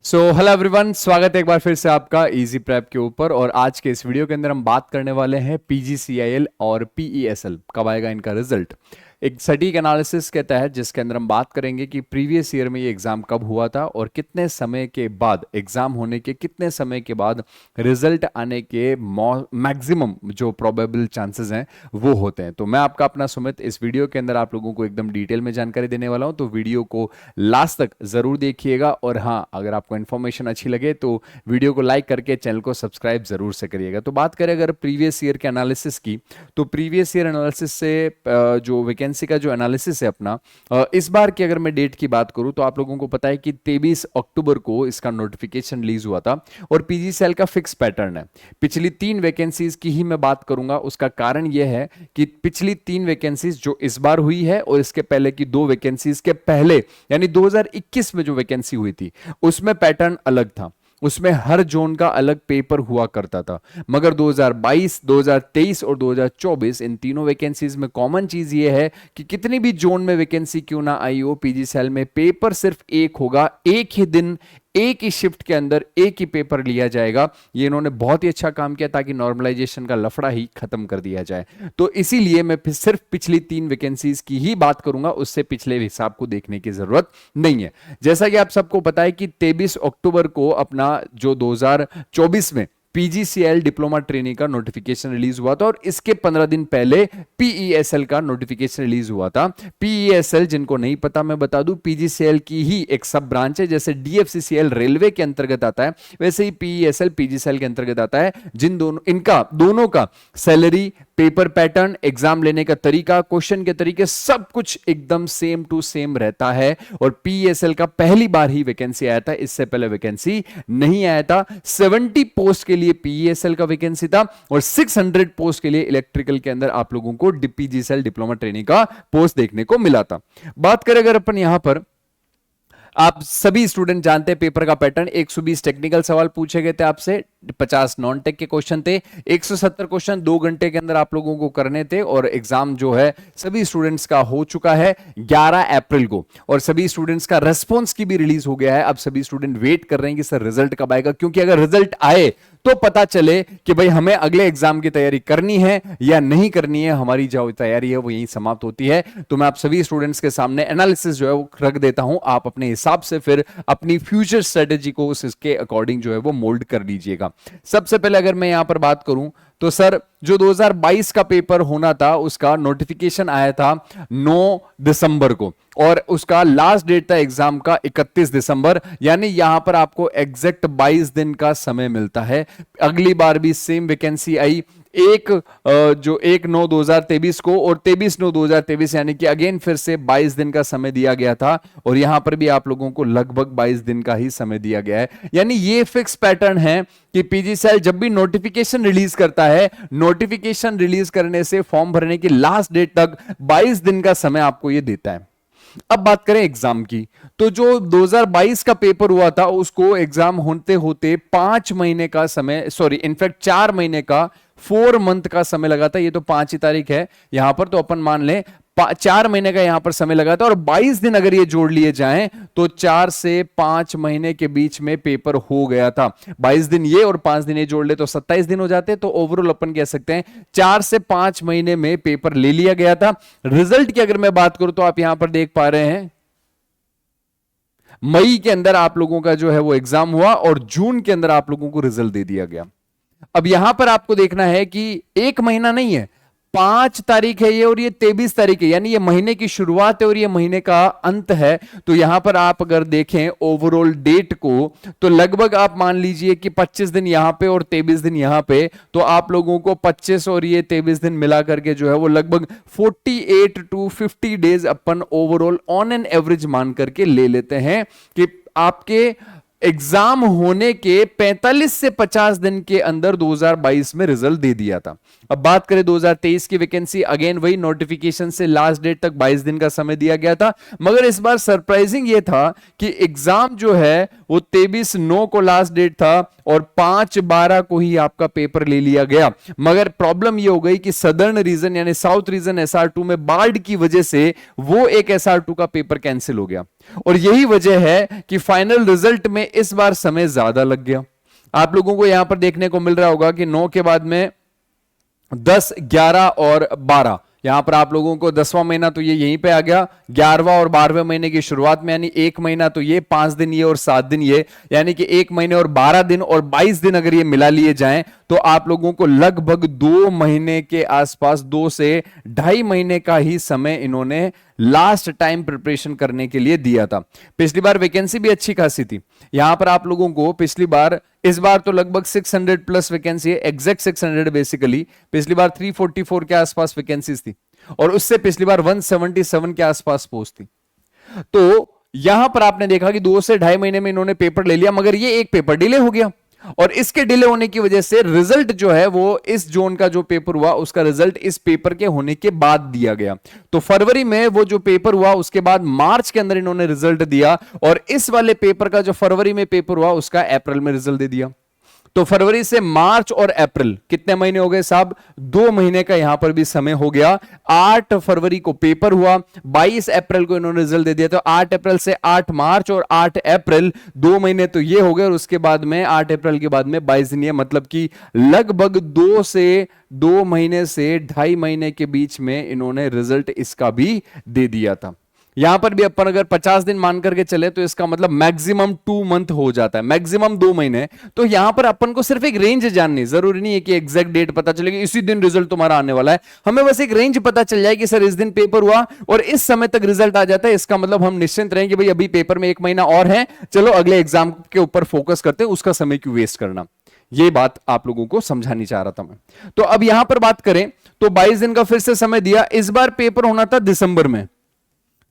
Hello everyone, स्वागत है एक बार फिर से आपका इजी प्रेप के ऊपर। और आज के इस वीडियो के अंदर हम बात करने वाले हैं पीजीसीआईएल और पीईएसएल कब आएगा इनका रिजल्ट, एक सटीक एनालिसिस के तहत, जिसके अंदर हम बात करेंगे कि प्रीवियस ईयर में ये एग्जाम कब हुआ था और कितने समय के बाद, एग्जाम होने के कितने समय के बाद रिजल्ट आने के मैक्सिमम जो प्रोबेबल चांसेस हैं वो होते हैं। तो मैं आपका अपना सुमित इस वीडियो के अंदर आप लोगों को एकदम डिटेल में जानकारी देने वाला हूं, तो वीडियो को लास्ट तक जरूर देखिएगा। और हाँ, अगर आपको इन्फॉर्मेशन अच्छी लगे तो वीडियो को लाइक करके चैनल को सब्सक्राइब जरूर से करिएगा। तो बात करें अगर प्रीवियस ईयर के एनालिसिस की, तो प्रीवियस ईयर एनालिसिस से जो वैकेंसी का जो एनालिसिस है अपना, इस बार की अगर मैं डेट की बात करूं तो आप लोगों को पता है कि 23 अक्टूबर को इसका नोटिफिकेशन रिलीज हुआ था। और पीजीसीएल का फिक्स पैटर्न है, पिछली 3 वैकेंसीज की ही मैं बात करूंगा। उसका कारण यह है कि पिछली 3 वैकेंसीज जो इस बार हुई है और इसके पहले की 2 वैकेंसीज के पहले यानी 2021 में जो वैकेंसी हुई थी उसमें पैटर्न अलग था, उसमें हर जोन का अलग पेपर हुआ करता था। मगर 2022, 2023 और 2024 इन तीनों वैकेंसीज में कॉमन चीज ये है कि कितनी भी जोन में वैकेंसी क्यों ना आई हो, पीजीसीएल में पेपर सिर्फ एक होगा, एक ही दिन एक ही शिफ्ट के अंदर एक ही पेपर लिया जाएगा। ये इन्होंने बहुत ही अच्छा काम किया ताकि नॉर्मलाइजेशन का लफड़ा ही खत्म कर दिया जाए। तो इसीलिए मैं सिर्फ पिछली 3 वैकेंसीज की ही बात करूंगा, उससे पिछले हिसाब को देखने की जरूरत नहीं है। जैसा कि आप सबको पता है कि 23 अक्टूबर को अपना जो 2024 में पीजीसीएल डिप्लोमा ट्रेनिंग का नोटिफिकेशन रिलीज हुआ था और इसके 15 दिन पहले पीईएसएल का नोटिफिकेशन रिलीज हुआ था। पीईएसएल जिनको नहीं पता मैं बता दूं, पीजीसीएल की ही एक सब ब्रांच है। जैसे डीएफसीसीएल रेलवे के अंतर्गत आता है, वैसे ही पीईएसएल पीजीसीएल के अंतर्गत आता है। जिन दोनों का सैलरी, पेपर पैटर्न, एग्जाम लेने का तरीका, क्वेश्चन के तरीके, सब कुछ एकदम सेम टू सेम रहता है। और पीएसएल का पहली बार ही वैकेंसी आया था, इससे पहले वैकेंसी नहीं आया था। 70 पोस्ट के लिए पीएसएल का वैकेंसी था और 600 पोस्ट के लिए इलेक्ट्रिकल के अंदर आप लोगों को पीजीसीएल डिप्लोमा ट्रेनिंग का पोस्ट देखने को मिला था। बात करें अगर अपन यहां पर, आप सभी स्टूडेंट जानते हैं पेपर का पैटर्न, 120 टेक्निकल सवाल पूछे गए थे आपसे, 50 नॉन टेक के क्वेश्चन थे, 170 क्वेश्चन 2 घंटे के अंदर आप लोगों को करने थे। और एग्जाम जो है सभी स्टूडेंट्स का हो चुका है 11 अप्रैल को, और सभी स्टूडेंट्स का रेस्पॉन्स की भी रिलीज हो गया है। अब सभी स्टूडेंट वेट कर रहे हैं कि सर रिजल्ट कब आएगा, क्योंकि अगर रिजल्ट आए तो पता चले कि भाई हमें अगले एग्जाम की तैयारी करनी है या नहीं करनी है, हमारी जो तैयारी है वो यहीं समाप्त होती है। तो मैं आप सभी स्टूडेंट्स के सामने एनालिसिस जो है वो रख देता हूं, आप अपने हिसाब से फिर अपनी फ्यूचर स्ट्रेटेजी को उसके अकॉर्डिंग जो है वो मोल्ड कर लीजिएगा। सबसे पहले अगर मैं यहां पर बात करूं तो सर जो 2022 का पेपर होना था उसका नोटिफिकेशन आया था 9 दिसंबर को और उसका लास्ट डेट था एग्जाम का 31 दिसंबर, यानी यहां पर आपको एग्जैक्ट 22 दिन का समय मिलता है। अगली बार भी सेम वैकेंसी आई 1/9/2023 को और 23/9/2023, यानी कि अगेन फिर से 22 दिन का समय दिया गया था। और यहां पर भी आप लोगों को लगभग 22 दिन का ही समय दिया गया है। यानी ये फिक्स पैटर्न है कि पीजीसीएल जब भी नोटिफिकेशन रिलीज करता है, नोटिफिकेशन रिलीज करने से फॉर्म भरने की लास्ट डेट तक 22 दिन का समय आपको ये देता है। अब बात करें एग्जाम की, तो जो 2022 का पेपर हुआ था उसको एग्जाम होते होते 5 महीने का समय, सॉरी इनफैक्ट 4 महीने का, 4 मंथ का समय लगा था। ये तो 5 ही तारीख है यहां पर, तो अपन मान लें 4 महीने का यहां पर समय लगा था। और 22 दिन अगर ये जोड़ लिए जाएं तो 4 से 5 महीने के बीच में पेपर हो गया था। 22 दिन ये और 5 दिन ये जोड़ ले तो 27 दिन हो जाते। तो ओवरऑल अपन कह सकते हैं 4 से 5 महीने में पेपर ले लिया गया था। रिजल्ट की अगर मैं बात करूं तो आप यहां पर देख पा रहे हैं मई के अंदर आप लोगों का जो है वो एग्जाम हुआ और जून के अंदर आप लोगों को रिजल्ट दे दिया गया। अब यहां पर आपको देखना है कि एक महीना नहीं है, 5 तारीख है ये और ये 23 तारीख है, यानी ये महीने की शुरुआत है और ये महीने का अंत है। तो यहां पर आप अगर देखें ओवरऑल डेट को तो लगभग आप मान लीजिए कि 25 दिन यहां पे और 23 दिन यहां पे, तो आप लोगों को 25 और ये 23 दिन मिला करके जो है वो लगभग 48 to 50 days upon overall on an average मान करके ले लेते हैं कि आपके एग्जाम होने के 45 से 50 दिन के अंदर 2022 में रिजल्ट दे दिया था। अब बात करें 2023 की वैकेंसी, अगेन वही नोटिफिकेशन से लास्ट डेट तक 22 दिन का समय दिया गया था। मगर इस बार सरप्राइजिंग ये था कि एग्जाम जो है वो 23/9 को लास्ट डेट था और 5/12 को ही आपका पेपर ले लिया गया। मगर प्रॉब्लम ये हो गई कि सदर्न रीजन यानी साउथ रीजन SR2 में बाढ़ की वजह से वो एक SR2 का पेपर कैंसिल हो गया। और यही वजह है कि फाइनल रिजल्ट में इस बार समय ज्यादा लग गया। आप लोगों को यहां पर देखने को मिल रहा होगा कि 9 के बाद में 10, 11 और 12, यहां पर आप लोगों को 10वां महीना तो ये यहीं पे आ गया, 11वां और 12वें महीने की शुरुआत में, यानी 1 महीना तो ये, 5 दिन ये और 7 दिन ये, यानी कि 1 महीने और 12 दिन और 22 दिन अगर ये मिला लिए जाएं तो आप लोगों को लगभग 2 महीने के आसपास, 2 से 2.5 महीने का ही समय इन्होंने लास्ट टाइम प्रिपरेशन करने के लिए दिया था। पिछली बार वैकेंसी भी अच्छी खासी थी। यहां पर आप लोगों को पिछली बार, इस बार तो लगभग 600 प्लस वैकेंसी है, एग्जैक्ट 600 बेसिकली। पिछली बार 344 के आसपास वैकेंसीज थी और उससे पिछली बार 177 के आसपास पोस्ट थी। तो यहां पर आपने देखा कि 2 से 2.5 महीने में इन्होंने पेपर ले लिया, मगर ये एक पेपर डिले हो गया और इसके डिले होने की वजह से रिजल्ट जो है वो इस जोन का जो पेपर हुआ उसका रिजल्ट इस पेपर के होने के बाद दिया गया। तो फरवरी में वो जो पेपर हुआ उसके बाद मार्च के अंदर इन्होंने रिजल्ट दिया और इस वाले पेपर का जो फरवरी में पेपर हुआ उसका अप्रैल में रिजल्ट दे दिया। तो फरवरी से मार्च और अप्रैल कितने महीने हो गए साहब? 2 महीने का यहां पर भी समय हो गया। 8 फरवरी को पेपर हुआ, 22 अप्रैल को इन्होंने रिजल्ट दे दिया। तो 8 अप्रैल से 8 मार्च और 8 अप्रैल 2 महीने तो ये हो गए और उसके बाद में 8 अप्रैल के बाद में 22 दिन, मतलब कि लगभग 2 महीने से 2.5 महीने के बीच में इन्होंने रिजल्ट इसका भी दे दिया था। यहां पर भी अपन अगर 50 दिन मान करके चले तो इसका मतलब मैक्सिमम 2 मंथ हो जाता है, मैक्सिमम 2 महीने। तो यहां पर अपन को सिर्फ एक रेंज जाननी, जरूरी नहीं है कि एग्जैक्ट डेट पता चलेगी इसी दिन रिजल्ट तुम्हारा आने वाला है, हमें बस एक रेंज पता चल जाए कि सर इस दिन पेपर हुआ और इस समय तक रिजल्ट आ जाता है। इसका मतलब हम निश्चिंत रहें कि भाई अभी पेपर में 1 महीना और है, चलो अगले एग्जाम के ऊपर फोकस करते हैं, उसका समय क्यों वेस्ट करना। ये बात आप लोगों को समझानी चाह रहा था मैं। तो अब यहां पर बात करें तो 22 दिन का फिर से समय दिया। इस बार पेपर होना था दिसंबर में,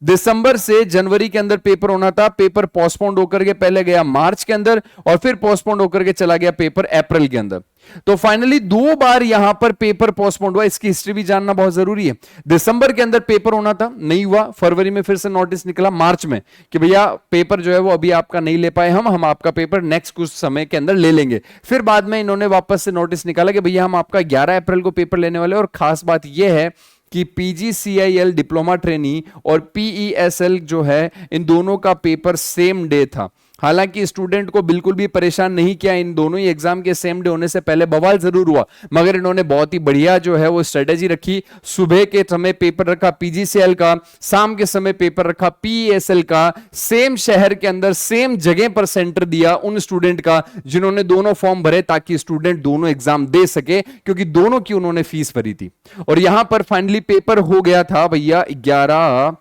दिसंबर से जनवरी के अंदर पेपर होना था। पेपर पोस्टपोन्ड होकर के पहले गया मार्च के अंदर और फिर पोस्टपोन्ड होकर के चला गया पेपर अप्रैल के अंदर। तो फाइनली 2 बार यहां पर पेपर पोस्टपोन्ड हुआ। इसकी हिस्ट्री भी जानना बहुत जरूरी है। दिसंबर के अंदर पेपर होना था, नहीं हुआ। फरवरी में फिर से नोटिस निकला मार्च में कि भैया पेपर जो है वो अभी आपका नहीं ले पाए, हम आपका पेपर नेक्स्ट कुछ समय के अंदर ले लेंगे। फिर बाद में इन्होंने वापस से नोटिस निकाला कि भैया हम आपका 11 अप्रैल को पेपर लेने वाले। और खास बात यह है कि पीजीसीआईएल डिप्लोमा ट्रेनी और पीईएसएल जो है इन दोनों का पेपर सेम डे था। हालांकि स्टूडेंट को बिल्कुल भी परेशान नहीं किया, इन दोनों ही एग्जाम के सेम डे होने से पहले बवाल जरूर हुआ, मगर इन्होंने बहुत ही बढ़िया जो है वो स्ट्रेटेजी रखी। सुबह के समय पेपर रखा पीजीसीएल का, शाम के समय पेपर रखा पीईएसएल का, सेम शहर के अंदर सेम जगह पर सेंटर दिया उन स्टूडेंट का जिन्होंने दोनों फॉर्म भरे, ताकि स्टूडेंट दोनों एग्जाम दे सके, क्योंकि दोनों की उन्होंने फीस भरी थी। और यहां पर फाइनली पेपर हो गया था भैया 11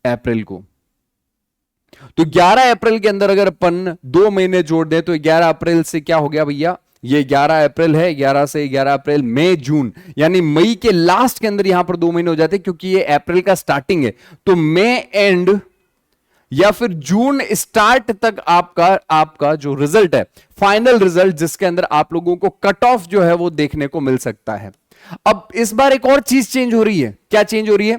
अप्रैल को। तो 11 अप्रैल के अंदर अगर अपन 2 महीने जोड़ दें तो 11 अप्रैल से क्या हो गया भैया, ये 11 अप्रैल है, 11 से 11 अप्रैल, मई, जून, यानी मई के लास्ट के अंदर यहां पर 2 महीने हो जाते हैं, क्योंकि ये अप्रैल का स्टार्टिंग है। तो मई एंड या फिर जून स्टार्ट तक आपका जो रिजल्ट है, फाइनल रिजल्ट, जिसके अंदर आप लोगों को कट ऑफ जो है वो देखने को मिल सकता है। अब इस बार एक और चीज चेंज हो रही है। क्या चेंज हो रही है?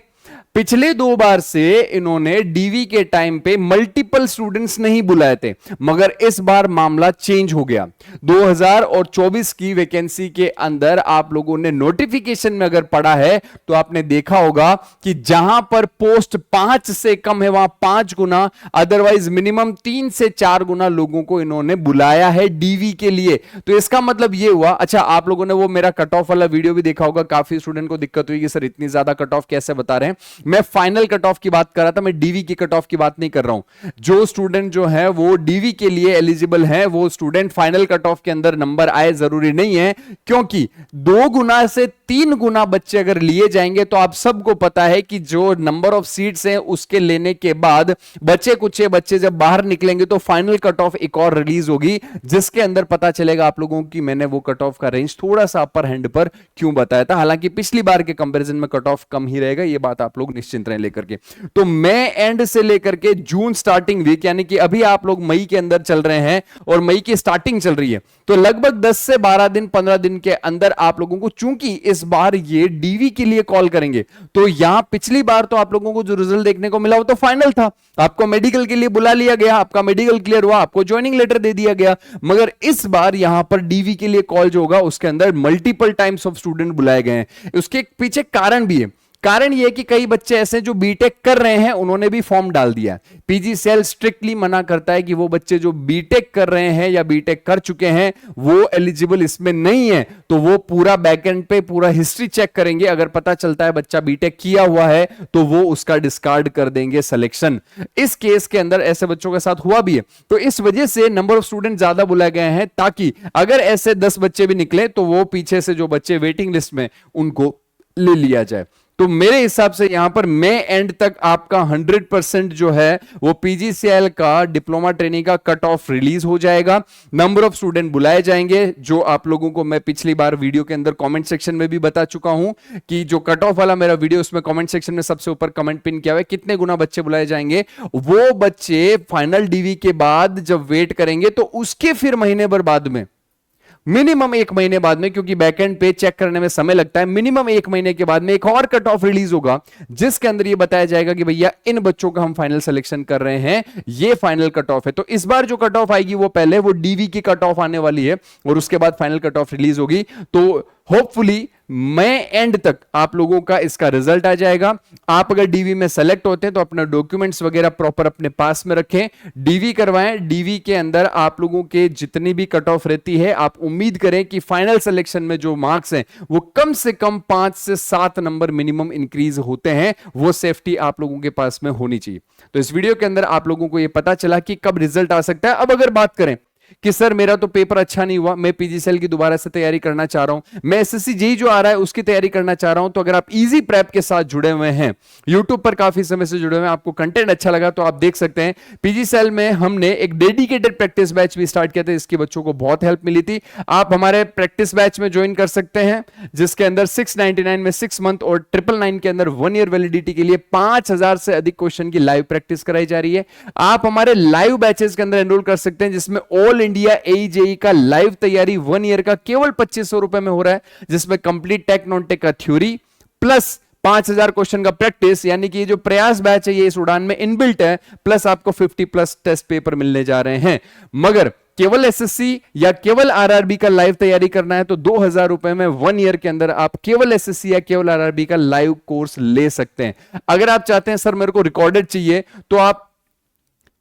पिछले 2 बार से इन्होंने डीवी के टाइम पे मल्टीपल स्टूडेंट्स नहीं बुलाए थे, मगर इस बार मामला चेंज हो गया। 2024 की वैकेंसी के अंदर आप लोगों ने नोटिफिकेशन में अगर पढ़ा है तो आपने देखा होगा कि जहां पर पोस्ट 5 से कम है वहां 5 गुना, अदरवाइज मिनिमम 3 से 4 गुना लोगों को इन्होंने बुलाया है डीवी के लिए। तो इसका मतलब यह हुआ, अच्छा आप लोगों ने वो मेरा कट ऑफ वाला वीडियो भी देखा होगा, काफी स्टूडेंट को दिक्कत हुई कि सर इतनी ज्यादा कट ऑफ कैसे बता रहे हैं। मैं फाइनल कट ऑफ की बात कर रहा था, मैं डीवी की कट ऑफ की बात नहीं कर रहा हूं। जो स्टूडेंट जो है वो डीवी के लिए एलिजिबल है, वो स्टूडेंट फाइनल कट ऑफ के अंदर नंबर आए जरूरी नहीं है, क्योंकि 2 गुना से 3 गुना बच्चे अगर लिए जाएंगे तो आप सबको पता है कि जो नंबर ऑफ सीट्स हैं उसके लेने के बाद बच्चे कुछ बच्चे जब बाहर निकलेंगे तो फाइनल कट ऑफ एक और रिलीज होगी, जिसके अंदर पता चलेगा आप लोगों की मैंने वो कट ऑफ का रेंज थोड़ा सा अपर हैंड पर क्यों बताया था। हालांकि पिछली बार के कंपैरिजन में कट ऑफ कम ही रहेगा, ये बात आप लोग निश्चिंत रहे लेकर के। तो मई एंड से लेकर के जून स्टार्टिंग वीक, यानी कि अभी आप लोग मई के अंदर चल रहे हैं और मई की स्टार्टिंग चल रही है, तो लगभग 10 से 12 दिन 15 दिन के अंदर आप लोगों को, चूंकि इस बार ये डीवी के लिए कॉल करेंगे, तो यहां पिछली बार तो आप लोगों को जो रिजल्ट देखने को मिला वो तो फाइनल था, आपको मेडिकल के लिए बुला लिया गया, आपका मेडिकल क्लियर हुआ, आपको ज्वाइनिंग लेटर दे दिया गया। मगर इस बार यहां पर डीवी के लिए कॉल जो होगा उसके अंदर मल्टीपल टाइम्स ऑफ स्टूडेंट बुलाए गए हैं। उसके पीछे कारण भी है। कारण यह कि कई बच्चे ऐसे जो बीटेक कर रहे हैं उन्होंने भी फॉर्म डाल दिया। पीजीसीएल स्ट्रिक्टली मना करता है कि वो बच्चे जो बीटेक कर रहे हैं या बीटेक कर चुके हैं वो एलिजिबल इसमें नहीं है। तो वो पूरा बैकएंड पे पूरा हिस्ट्री चेक करेंगे, अगर पता चलता है बच्चा बीटेक किया हुआ है तो वो उसका डिस्कार्ड कर देंगे सिलेक्शन। इस केस के अंदर ऐसे बच्चों के साथ हुआ भी है। तो इस वजह से नंबर ऑफ स्टूडेंट ज्यादा बुलाए गए हैं, ताकि अगर ऐसे 10 बच्चे भी निकले तो वो पीछे से जो बच्चे वेटिंग लिस्ट में उनको ले लिया जाए। तो मेरे हिसाब से यहां पर मई एंड तक आपका 100% जो है वो पीजीसीएल का डिप्लोमा ट्रेनिंग का कट ऑफ रिलीज हो जाएगा। नंबर ऑफ स्टूडेंट बुलाए जाएंगे, जो आप लोगों को मैं पिछली बार वीडियो के अंदर कमेंट सेक्शन में भी बता चुका हूं कि जो कट ऑफ वाला मेरा वीडियो, उसमें कमेंट सेक्शन में सबसे ऊपर कमेंट पिन किया हुआ है कितने गुना बच्चे बुलाए जाएंगे। वो बच्चे फाइनल डीवी के बाद जब वेट करेंगे तो उसके फिर महीने भर बाद में, मिनिमम 1 महीने बाद में, क्योंकि बैकएंड पे चेक करने में समय लगता है, मिनिमम 1 महीने के बाद में एक और कट ऑफ रिलीज होगा जिसके अंदर ये बताया जाएगा कि भैया इन बच्चों का हम फाइनल सिलेक्शन कर रहे हैं, ये फाइनल कट ऑफ है। तो इस बार जो कट ऑफ आएगी वो पहले वो डीवी की कट ऑफ आने वाली है और उसके बाद फाइनल कट ऑफ रिलीज होगी। तो होपफुली मई एंड तक आप लोगों का इसका रिजल्ट आ जाएगा। आप अगर डीवी में सेलेक्ट होते हैं तो अपना डॉक्यूमेंट्स वगैरह प्रॉपर अपने पास में रखें, डीवी करवाएं। डीवी के अंदर आप लोगों के जितनी भी कट ऑफ रहती है, आप उम्मीद करें कि फाइनल सिलेक्शन में जो मार्क्स हैं वो कम से कम 5 से 7 नंबर मिनिमम इंक्रीज होते हैं। वो सेफ्टी आप लोगों के पास में होनी चाहिए। तो इस वीडियो के अंदर आप लोगों को यह पता चला कि कब रिजल्ट आ सकता है। अब अगर बात करें कि सर मेरा तो पेपर अच्छा नहीं हुआ, मैं पीजीसीएल की दोबारा से तैयारी करना चाह रहा हूं, मैं एसएससी जेईई जो आ रहा है उसकी तैयारी करना चाह रहा हूं, तो अगर आप इजी प्रेप के साथ जुड़े हुए हैं, यूट्यूब पर काफी समय से जुड़े हुए हैं, आपको कंटेंट अच्छा लगा तो आप देख सकते हैं पीजीसीएल में हमने एक डेडिकेटेड प्रैक्टिस बैच भी स्टार्ट किया था, इसकी बच्चों को बहुत हेल्प मिली थी। आप हमारे प्रैक्टिस बैच में ज्वाइन कर सकते हैं, जिसके अंदर 699 में 6 मंथ और 999 के अंदर 1 ईयर वैलिडिटी के लिए 5000 से अधिक क्वेश्चन की लाइव प्रैक्टिस कराई जा रही है। आप हमारे लाइव बैचेस के अंदर एनरोल कर सकते हैं, जिसमें ऑल इंडिया एजेई का लाइव तैयारी 1 ईयर का केवल 2500 रुपए में हो रहा है, जिसमें कंप्लीट टेक नॉन टेक का थ्योरी प्लस 5000 क्वेश्चन का प्रैक्टिस, यानी कि ये जो प्रयास बैच है ये इस उड़ान में इनबिल्ट है, प्लस आपको 50+ टेस्ट पेपर मिलने जा रहे हैं। मगर केवल एसएससी या केवल आरआरबी का लाइव तैयारी करना है तो 2000 रुपए में 1 ईयर के अंदर आप केवल एसएससी या केवल आरआरबी का लाइव कोर्स ले सकते हैं। अगर आप चाहते हैं सर मेरे को रिकॉर्डेड चाहिए, तो आप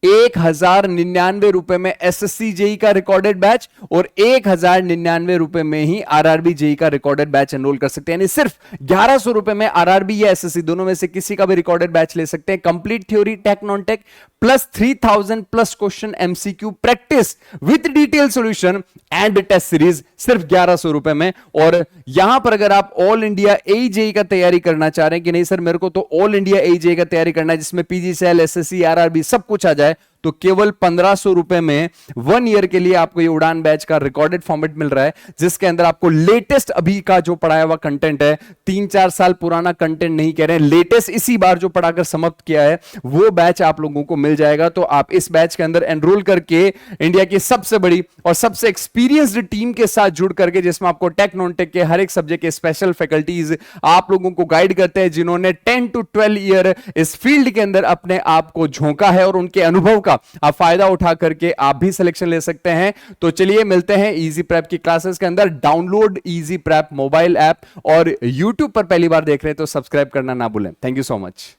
1099 रुपए में एसएससी जेई का रिकॉर्डेड बैच और 1099 रुपए में ही आरआरबी जेई का रिकॉर्डेड बैच एनरोल कर सकते हैं। यानी सिर्फ 1100 रुपए में आरआरबी या एसएससी दोनों में से किसी का भी रिकॉर्डेड बैच ले सकते हैं। Complete theory tech non tech plus 3000+ question MCQ practice with detail solution and test series सिर्फ 1100 रुपए में। और यहां पर अगर आप ऑल इंडिया एजेई का तैयारी करना चाह रहे हैं कि नहीं सर मेरे को तो ऑल इंडिया एजेई का तैयारी करना है जिसमें पीजीसीएल एसएससी आरआरबी सब कुछ आ जाए, तो केवल 1500 रुपए में 1 ईयर के लिए आपको ये उड़ान बैच का रिकॉर्डेड फॉर्मेट मिल रहा है, जिसके अंदर आपको लेटेस्ट अभी का जो पढ़ाया हुआ कंटेंट है, 3-4 साल पुराना कंटेंट नहीं कह रहे हैं, लेटेस्ट इसी बार जो पढ़ाकर समाप्त किया है वो बैच आप लोगों को मिल जाएगा। तो आप इस बैच के अंदर एनरोल करके इंडिया की सबसे बड़ी और सबसे एक्सपीरियंस्ड टीम के साथ जुड़ करके, जिसमें आपको टेक नॉन टेक के हर एक सब्जेक्ट के स्पेशल फैकल्टीज आप लोगों को गाइड करते हैं, जिन्होंने 10 to 12 ईयर इस फील्ड के अंदर अपने आप को झोंका है और उनके अनुभव का आप फायदा उठा करके आप भी सिलेक्शन ले सकते हैं। तो चलिए मिलते हैं इजी प्रेप की क्लासेस के अंदर। Download easy prep mobile app और यूट्यूब पर पहली बार देख रहे हैं तो सब्सक्राइब करना ना भूलें। Thank you so much.